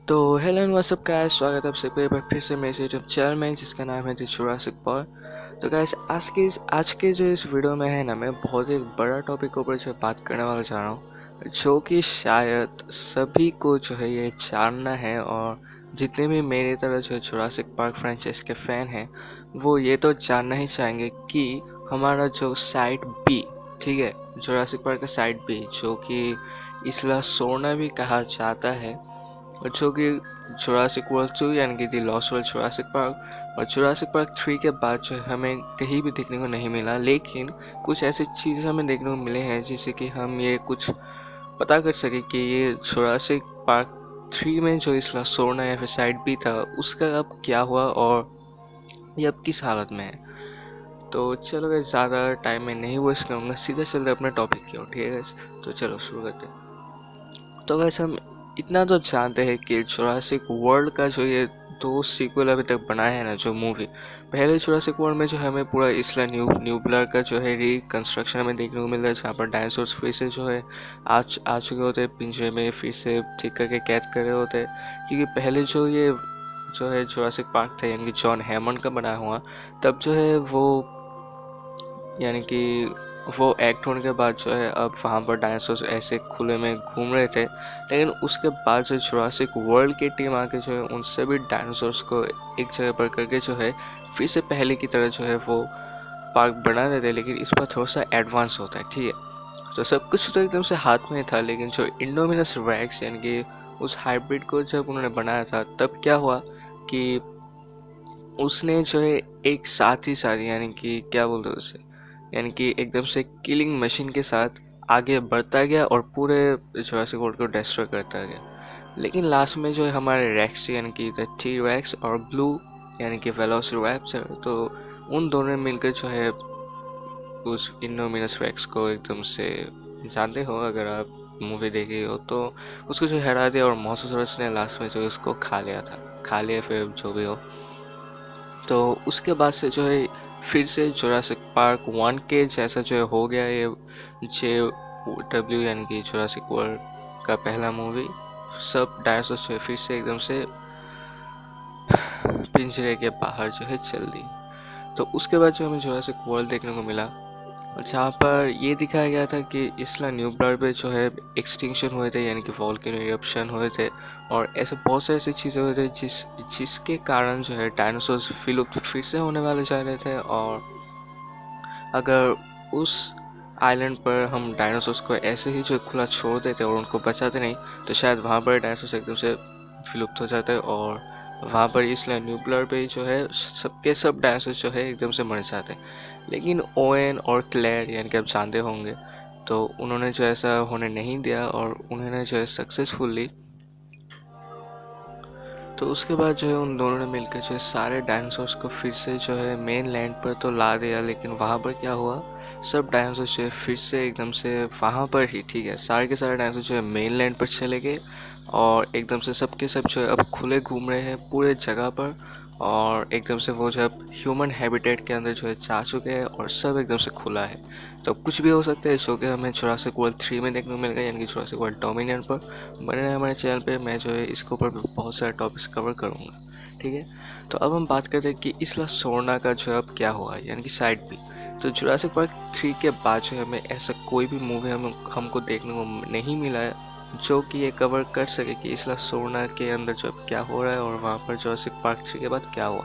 तो hello and WhatsApp guys, स्वागत है आप सबका एक बार फिर से मेरे यूट्यूब चैनल में जिसका नाम है द जुरासिक पार्क। तो गाइस आज के जो इस वीडियो में है ना, मैं बहुत एक बड़ा टॉपिक के ऊपर जो बात करने वाला चाह रहा हूँ, जो कि शायद सभी को जो है ये जानना है। और जितने भी मेरे तरह जो है जुरासिक पार्क फ्रेंचाइज के फ़ैन हैं, वो ये तो जानना ही चाहेंगे कि हमारा जो साइड बी, ठीक है, जुरासिक पार्क का साइड बी, जो कि इसला सोना भी कहा जाता है, और जो कि जुरासिक वर्ल्ड 2 यानी कि दी लॉस्ट वर्ल्ड जुरासिक पार्क और जुरासिक पार्क 3 के बाद जो है हमें कहीं भी देखने को नहीं मिला। लेकिन कुछ ऐसी चीज़ें हमें देखने को मिले हैं जिससे कि हम ये कुछ पता कर सके कि ये जुरासिक पार्क 3 में जो इसका सोना या फिर साइड बी था, उसका अब क्या हुआ और ये अब किस हालत में है। तो चलो गाइस, ज़्यादा टाइम में नहीं वेस्ट करूँगा, सीधा चलते अपने टॉपिक की ओर, ठीक है गाइस। तो चलो शुरू करते हैं। तो गाइस, हम इतना तो जानते हैं कि जुरासिक वर्ल्ड का जो ये 2 सीक्वल अभी तक बनाया है ना, जो मूवी, पहले जुरासिक वर्ल्ड में जो हमें पूरा इसला न्यूब्लर का जो है रिकंस्ट्रक्शन हमें देखने को मिल रहा है, जहाँ पर डायनासोर्स फिर से जो है आ चुके होते हैं पिंजरे में, फिर से ठीक करके कैद कर रहे होते हैं। क्योंकि पहले जो है जुरासिक पार्क था, यानी कि जॉन हैमंड का बनाया हुआ, तब जो है वो, यानी कि वो एक्ट होने के बाद जो है अब वहाँ पर डायनासोर ऐसे खुले में घूम रहे थे। लेकिन उसके बाद जो जुरासिक वर्ल्ड की टीम आके जो है उन सभी डायनासोर्स को एक जगह पर करके जो है फिर से पहले की तरह जो है वो पार्क बना देते हैं, लेकिन इस पर थोड़ा सा एडवांस होता है, ठीक है। तो सब कुछ तो एकदम से हाथ में था, लेकिन जो इंडोमिनस रेक्स यानी कि उस हाइब्रिड को जब उन्होंने बनाया था, तब क्या हुआ कि उसने जो है एक साथ ही साथ, यानी कि क्या बोलते हैं उसे, यानी कि एकदम से किलिंग मशीन के साथ आगे बढ़ता गया और पूरे जुरासिक वर्ल्ड को डिस्ट्रॉय करता गया। लेकिन लास्ट में जो है हमारे रेक्स, यानी कि द टी रेक्स और ब्लू यानी कि वेलोसिराप्टर, तो उन दोनों ने मिलकर जो है उस इनोमिनस रेक्स को एकदम से, जानते हो अगर आप मूवी देखी हो तो, उसको जो हरा दिया और मोसासोरस ने लास्ट में जो उसको खा लिया फिर जो भी हो। तो उसके बाद से जो है फिर से जुरासिक पार्क 1 के जैसा जो है हो गया ये जे डब्ल्यू, यानी कि जुरासिक वर्ल्ड का पहला मूवी। सब डायनासोर जो है फिर से एकदम से पिंजरे के बाहर जो है चल दी। तो उसके बाद जो हमें जुरासिक वर्ल्ड देखने को मिला, जहाँ पर ये दिखाया गया था कि इसला न्यूब्लर पे जो है एक्सटिंक्शन हुए थे, यानी कि वॉल्केनो इरप्शन हुए थे, और ऐसे बहुत सारी ऐसी चीज़ें हुए थे जिसके कारण जो है डायनासोर्स विलुप्त फिर से होने वाले जा रहे थे। और अगर उस आइलैंड पर हम डायनासोर्स को ऐसे ही जो खुला छोड़ देते और उनको बचाते नहीं, तो शायद वहाँ पर डायनासोर्स एकदम से विलुप्त हो जाते और वहाँ पर इसलिए न्यूक्लियर पे जो है सबके सब डायनासोर्स जो है एकदम से मर जाते। लेकिन ओएन और क्लेयर, यानी कि आप जानते होंगे, तो उन्होंने जो ऐसा होने नहीं दिया और उन्होंने जो है सक्सेसफुली, तो उसके बाद जो है उन दोनों ने मिलकर जो है सारे डायनासोर्स को फिर से जो है मेन लैंड पर तो ला दिया। लेकिन वहाँ पर क्या हुआ, सब डायनासोर जो है फिर से एकदम से वहाँ पर ही, ठीक है, सारे के सारे डायनासोर जो है मेन लैंड पर चले गए और एकदम से सब के सब जो है अब खुले घूम रहे हैं पूरे जगह पर। और एकदम से वो जब ह्यूमन हैबिटेट के अंदर जो है जा चुके हैं और सब एकदम से खुला है। तो कुछ भी हो सकता है, जो कि हमें जुरासिक वर्ल्ड 3 में देखने को मिल गया, यानी कि जुरासिक वर्ल्ड डोमिनियन पर। बने रहे हमारे चैनल पे, मैं जो है इसके ऊपर भी बहुत सारे टॉपिक्स कवर करूँगा, ठीक है। तो अब हम बात करते हैं कि इसला सोना का जो अब क्या हुआ, यानी कि साइड बी। तो जुरासिक पार्क 3 के बाद जो है हमें ऐसा कोई भी मूवी हमको देखने को नहीं मिला है जो कि ये कवर कर सके कि इसला सोना के अंदर जो क्या हो रहा है और वहाँ पर जुरासिक पार्क 3 के बाद क्या हुआ।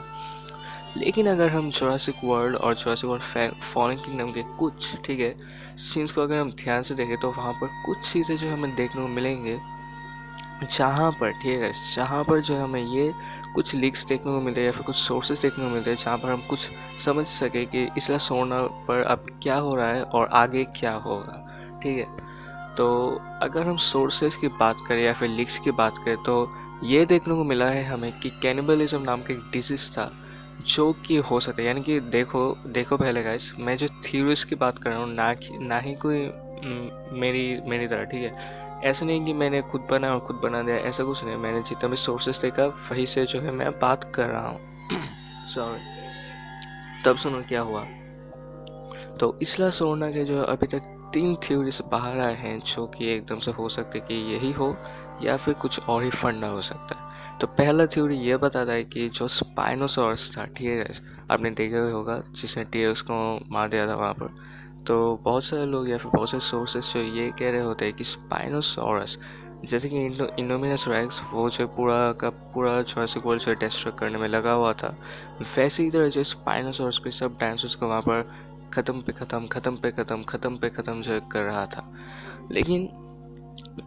लेकिन अगर हम जुरासिक वर्ल्ड और जुरासिक वर्ल्ड फॉलन किंगडम के कुछ, ठीक है, सीन्स को अगर हम ध्यान से देखें, तो वहाँ पर कुछ चीज़ें जो हमें देखने को मिलेंगे, जहाँ पर, ठीक है, जहाँ पर जो हमें ये कुछ लीक्स देखने को मिलते हैं या फिर कुछ सोर्सेज देखने को मिलते हैं, जहाँ पर हम कुछ समझ सके कि इसला सोना पर अब क्या हो रहा है और आगे क्या होगा, ठीक है। तो अगर हम सोर्सेज की बात करें या फिर लीक्स की बात करें, तो ये देखने को मिला है हमें कि कैनिबलिज्म नाम का एक डिजीज़ था जो कि हो सकता है, यानी कि देखो पहले गाइस, मैं जो थ्योरीज की बात कर रहा हूँ, ना ही कोई मेरी तरह, ठीक है। ऐसा नहीं कि मैंने खुद बनाया और खुद बना दिया, ऐसा कुछ नहीं। मैंने जितना भी सोर्सेज देखा वही से जो है मैं बात कर रहा हूँ। सॉरी। तब सुनो क्या हुआ। तो इसला सोना के जो अभी तक 3 थ्योरीज बाहर आए हैं, जो कि एकदम से हो सकते कि यही हो, या फिर कुछ और ही फंडा हो सकता है। तो पहला थ्योरी ये बताता है कि जो स्पाइनोसॉरस था, ठीक है guys, आपने देखा ही होगा जिसने टीरेक्स को मार दिया था वहाँ पर। तो बहुत सारे लोग या फिर बहुत से सोर्सेस जो ये कह रहे होते हैं कि स्पाइनोसॉरस जैसे कि इनोमिनस रेक्स वो जो पूरा का पूरा जुरासिक वर्ल्ड से डिस्ट्रॉय करने में लगा हुआ था, वैसे ही तरह जो स्पाइनोसॉरस पे सब डायनासोर्स को वहाँ पर ख़त्म पे ख़त्म ख़त्म पे ख़त्म ख़त्म पे ख़त्म जो कर रहा था। लेकिन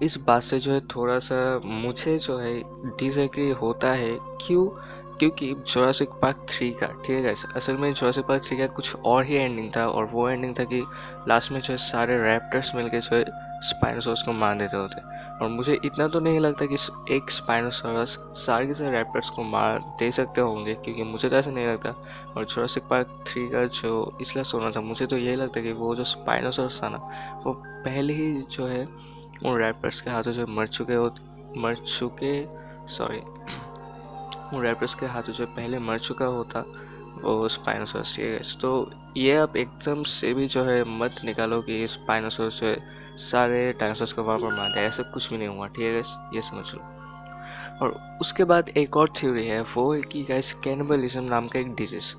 इस बात से जो है थोड़ा सा मुझे जो है डिसएग्री होता है। क्योंकि जुरासिक पार्क 3 का, ठीक है guys, असल में जुरासिक पार्क 3 का कुछ और ही एंडिंग था, और वो एंडिंग था कि लास्ट में जो है सारे रैप्टर्स मिलके जो है स्पाइनोसॉरस को मार देते होते। और मुझे इतना तो नहीं लगता कि एक स्पाइनोसॉरस सारे के सारे रैप्टर्स को मार दे सकते होंगे, क्योंकि मुझे तो ऐसा नहीं लगता। और जुरासिक पार्क 3 का जो इसलिए सोना था, मुझे तो यही लगता है कि वो जो स्पाइनोसॉरस था ना, वो पहले ही जो है उन रैपर्स के हाथों जो उन रैपर्स के हाथों जो पहले मर चुका होता वो स्पाइनोसॉरस, ठीक है। तो ये अब एकदम से भी जो है मत निकालो कि स्पाइनोसॉरस जो है सारे डायनासोर्स को वहाँ पर मार दिया, ऐसा कुछ भी नहीं हुआ, ठीक है, ये समझ लो। और उसके बाद एक और थ्योरी है, वो है कि गाइस कैनिबलिज्म नाम का एक डिजीज।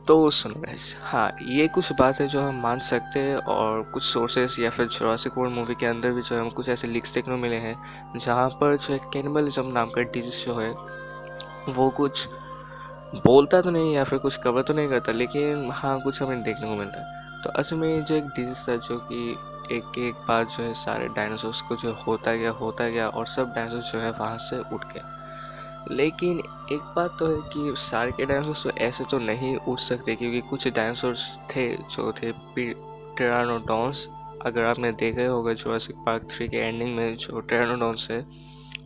तो सुनो गाइस, हाँ ये कुछ बात है जो हम मान सकते हैं, और कुछ सोर्सेस या फिर जुरासिक वर्ल्ड मूवी के अंदर भी जो है हम कुछ ऐसे लीक्स देखने को मिले हैं जहाँ पर जो है कैनिबलिज्म नाम का डिजीज जो है वो कुछ बोलता तो नहीं या फिर कुछ कवर तो नहीं करता, लेकिन हाँ कुछ हमें देखने को मिलता है। तो असल में ये जो एक डिजीज था जो कि एक एक बार जो है सारे डायनासोर्स को जो होता गया और सब डायनासोर्स जो है वहाँ से उठ गए। लेकिन एक बात तो है कि सारे के डायनासोर्स तो ऐसे तो नहीं उठ सकते, क्योंकि कुछ डायनासोर्स थे जो थे टिरानोडॉन्स। अगर आपने देखा होगा जुरासिक पार्क 3 के एंडिंग में जो टिरानोडॉन्स है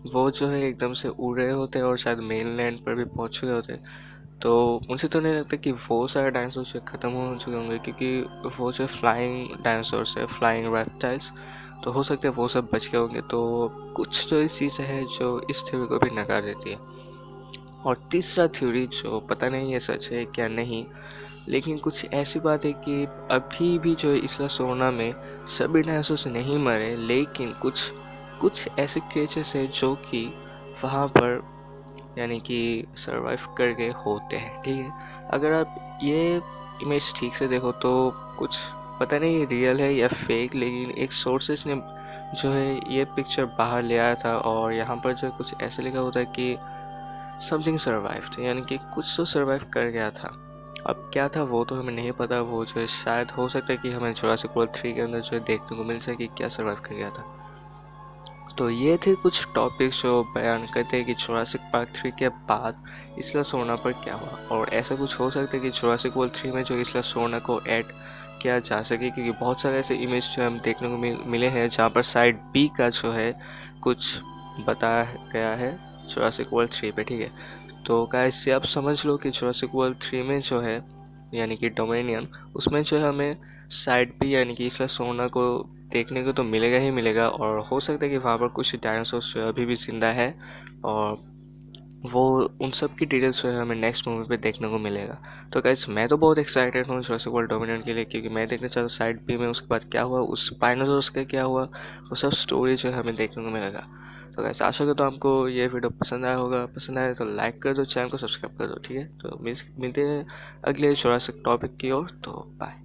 वो जो है एकदम से उड़ रहे होते और शायद मेनलैंड पर भी पहुंच चुके होते। तो मुझे तो नहीं लगता कि वो सारे डायनासोर ख़त्म हो चुके होंगे, क्योंकि वो जो फ्लाइंग डायनासोर्स है, फ्लाइंग रेप्टाइल्स, तो हो सकता है वो सब बच गए होंगे। तो कुछ जो इस चीज़ है जो इस थ्योरी को भी नकार देती है। और तीसरा थ्योरी जो पता नहीं है सच है क्या नहीं, लेकिन कुछ ऐसी बात है कि अभी भी जो इसला सोना में सभी डायनासोर नहीं मरे, लेकिन कुछ ऐसे क्रिएचर्स है जो कि वहाँ पर यानी कि सरवाइव कर गए होते हैं, ठीक है। अगर आप ये इमेज ठीक से देखो तो कुछ पता नहीं रियल है या फेक, लेकिन एक सोर्सेस ने जो है ये पिक्चर बाहर ले आया था, और यहाँ पर जो कुछ ऐसे लिखा होता है कि समथिंग सर्वाइव्ड, यानी कि कुछ तो सर्वाइव कर गया था। अब क्या था वो तो हमें नहीं पता, वो जो है शायद हो सकता है कि हमें जुरासिक वर्ल्ड 3 के अंदर जो है देखने को मिल सके कि क्या सर्वाइव कर गया था। तो ये थे कुछ टॉपिक्स जो बयान करते हैं कि जुरासिक पार्क 3 के बाद इसला सोना पर क्या हुआ, और ऐसा कुछ हो सकता है कि जुरासिक वर्ल्ड 3 में जो इसला सोना को ऐड किया जा सके, क्योंकि बहुत सारे ऐसे इमेज जो हम देखने को मिले हैं जहाँ पर साइड बी का जो है कुछ बताया गया है जुरासिक वर्ल्ड 3 पे, ठीक है। तो गाइस आप समझ लो कि जुरासिक वर्ल्ड 3 में जो है यानी कि डोमिनियन, उसमें जो है हमें साइड बी यानी कि इसला सोना को देखने को तो मिलेगा ही मिलेगा, और हो सकता है कि वहाँ पर कुछ डायनासोर्स जो अभी भी जिंदा है, और वो उन सब की डिटेल्स जो है हमें नेक्स्ट मूवी पे देखने को मिलेगा। तो गाइस मैं तो बहुत एक्साइटेड हूँ जुरासिक वर्ल्ड डोमिनियन के लिए, क्योंकि मैं देखना चाहता हूँ साइड बी में उसके बाद क्या हुआ, उस स्पाइनोसॉरस का क्या हुआ, वो सब स्टोरी जो है हमें देखने को मिलेगा। तो गाइस आशा करता हूँ आपको ये वीडियो पसंद आया होगा, पसंद आया तो लाइक कर दो, चैनल को सब्सक्राइब कर दो, ठीक है। तो मिलते हैं अगले जुरासिक टॉपिक की ओर, तो बाय।